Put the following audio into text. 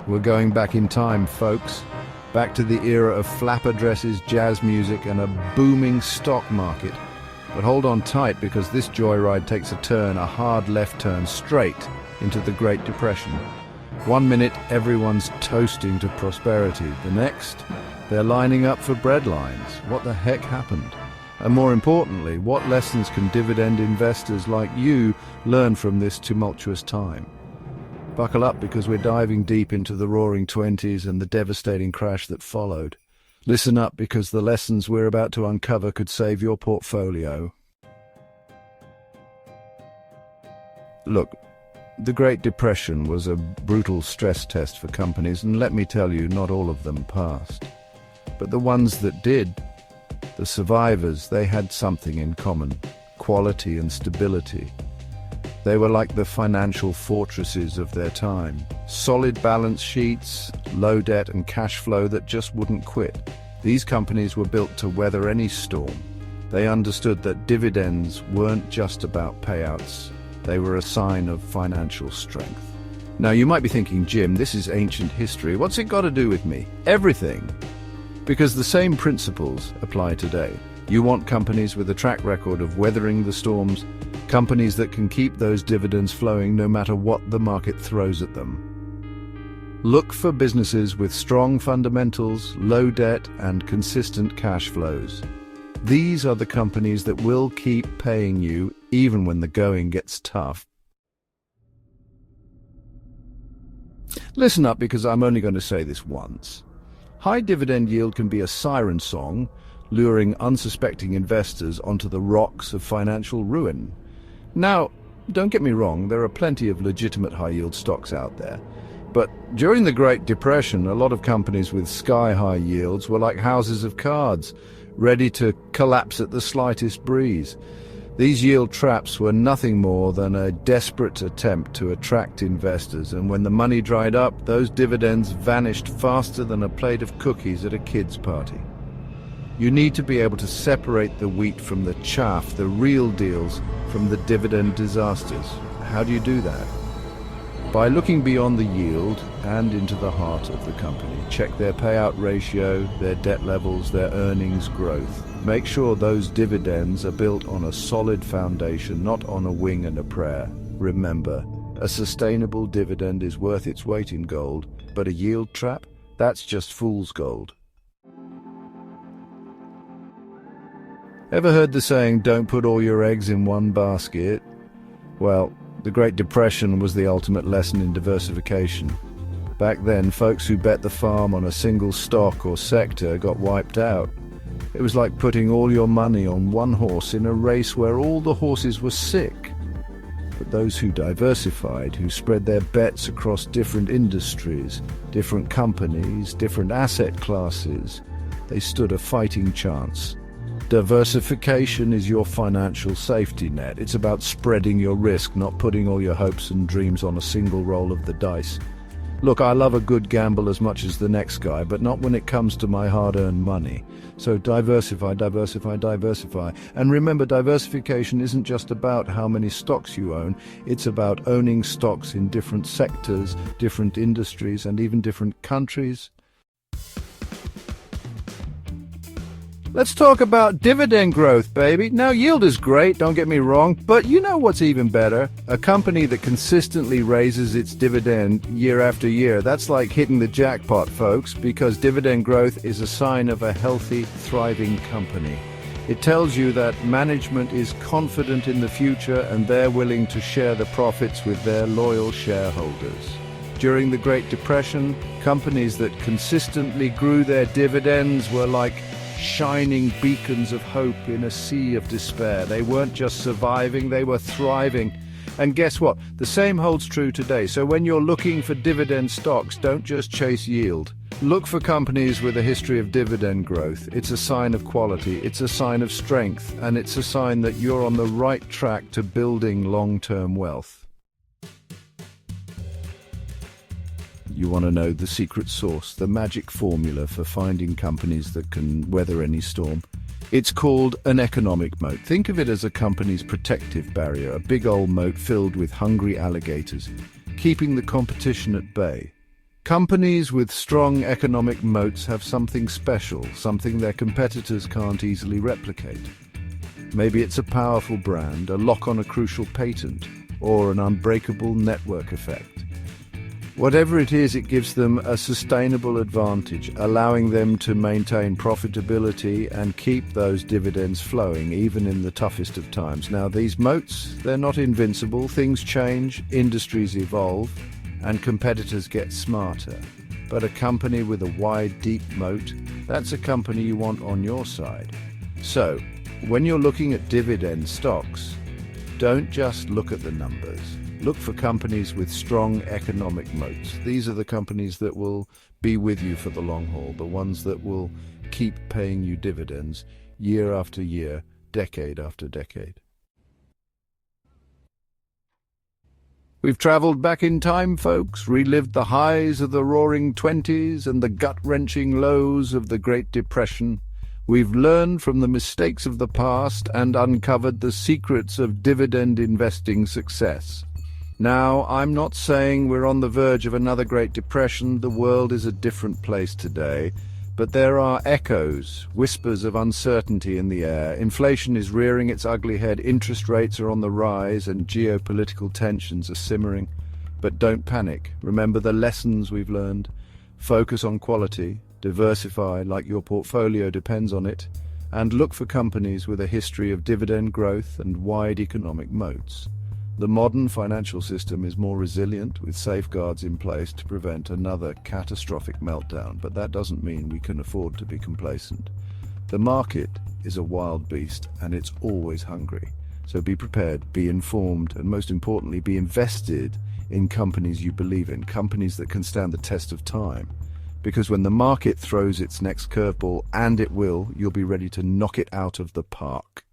We're going back in time, folks. Back to the era of flapper dresses, jazz music, and a booming stock market. But hold on tight, because this joyride takes a turn, a hard left turn, straight into the Great Depression. 1 minute, everyone's toasting to prosperity. The next, they're lining up for breadlines. What the heck happened? And more importantly, what lessons can dividend investors like you learn from this tumultuous time? Buckle up, because we're diving deep into the roaring 20s and the devastating crash that followed. Listen up, because the lessons we're about to uncover could save your portfolio. Look, the Great Depression was a brutal stress test for companies, and let me tell you, not all of them passed. But the ones that did, the survivors, they had something in common: quality and stability. They were like the financial fortresses of their time. Solid balance sheets, low debt and cash flow that just wouldn't quit. These companies were built to weather any storm. They understood that dividends weren't just about payouts. They were a sign of financial strength. Now you might be thinking, Jim, this is ancient history. What's it got to do with me? Everything. Because the same principles apply today. You want companies with a track record of weathering the storms, companies that can keep those dividends flowing no matter what the market throws at them. Look for businesses with strong fundamentals, low debt, and consistent cash flows. These are the companies that will keep paying you even when the going gets tough. Listen up, because I'm only going to say this once. High dividend yield can be a siren song, luring unsuspecting investors onto the rocks of financial ruin. Now, don't get me wrong, there are plenty of legitimate high-yield stocks out there. But during the Great Depression, a lot of companies with sky-high yields were like houses of cards, ready to collapse at the slightest breeze. These yield traps were nothing more than a desperate attempt to attract investors, and when the money dried up, those dividends vanished faster than a plate of cookies at a kid's party. You need to be able to separate the wheat from the chaff, the real deals from the dividend disasters. How do you do that? By looking beyond the yield and into the heart of the company. Check their payout ratio, their debt levels, their earnings growth. Make sure those dividends are built on a solid foundation, not on a wing and a prayer. Remember, a sustainable dividend is worth its weight in gold, but a yield trap? That's just fool's gold. Ever heard the saying, don't put all your eggs in one basket? Well, the Great Depression was the ultimate lesson in diversification. Back then, folks who bet the farm on a single stock or sector got wiped out. It was like putting all your money on one horse in a race where all the horses were sick. But those who diversified, who spread their bets across different industries, different companies, different asset classes, they stood a fighting chance. Diversification is your financial safety net. It's about spreading your risk, not putting all your hopes and dreams on a single roll of the dice. Look, I love a good gamble as much as the next guy, but not when it comes to my hard-earned money. So diversify, diversify, diversify. And remember, diversification isn't just about how many stocks you own. It's about owning stocks in different sectors, different industries, and even different countries. Let's talk about dividend growth, baby. Now, yield is great, don't get me wrong, but you know what's even better? A company that consistently raises its dividend year after year. That's like hitting the jackpot, folks, because dividend growth is a sign of a healthy, thriving company. It tells you that management is confident in the future and they're willing to share the profits with their loyal shareholders. During the Great Depression, companies that consistently grew their dividends were like shining beacons of hope in a sea of despair. They weren't just surviving, they were thriving. And guess what? The same holds true today. So when you're looking for dividend stocks, don't just chase yield. Look for companies with a history of dividend growth. It's a sign of quality, it's a sign of strength, and it's a sign that you're on the right track to building long-term wealth. You want to know the secret sauce, the magic formula for finding companies that can weather any storm? It's called an economic moat. Think of it as a company's protective barrier, a big old moat filled with hungry alligators, keeping the competition at bay. Companies with strong economic moats have something special, something their competitors can't easily replicate. Maybe it's a powerful brand, a lock on a crucial patent, or an unbreakable network effect. Whatever it is, it gives them a sustainable advantage, allowing them to maintain profitability and keep those dividends flowing, even in the toughest of times. Now, these moats, they're not invincible. Things change, industries evolve, and competitors get smarter. But a company with a wide, deep moat, that's a company you want on your side. So, when you're looking at dividend stocks, don't just look at the numbers. Look for companies with strong economic moats. These are the companies that will be with you for the long haul, the ones that will keep paying you dividends year after year, decade after decade. We've traveled back in time, folks, relived the highs of the roaring 20s and the gut-wrenching lows of the Great Depression. We've learned from the mistakes of the past and uncovered the secrets of dividend investing success. Now, I'm not saying we're on the verge of another Great Depression. The world is a different place today. But there are echoes, whispers of uncertainty in the air. Inflation is rearing its ugly head, interest rates are on the rise, and geopolitical tensions are simmering. But don't panic. Remember the lessons we've learned. Focus on quality, diversify like your portfolio depends on it, and look for companies with a history of dividend growth and wide economic moats. The modern financial system is more resilient, with safeguards in place to prevent another catastrophic meltdown, but that doesn't mean we can afford to be complacent. The market is a wild beast, and it's always hungry. So be prepared, be informed, and most importantly, be invested in companies you believe in, companies that can stand the test of time. Because when the market throws its next curveball, and it will, you'll be ready to knock it out of the park.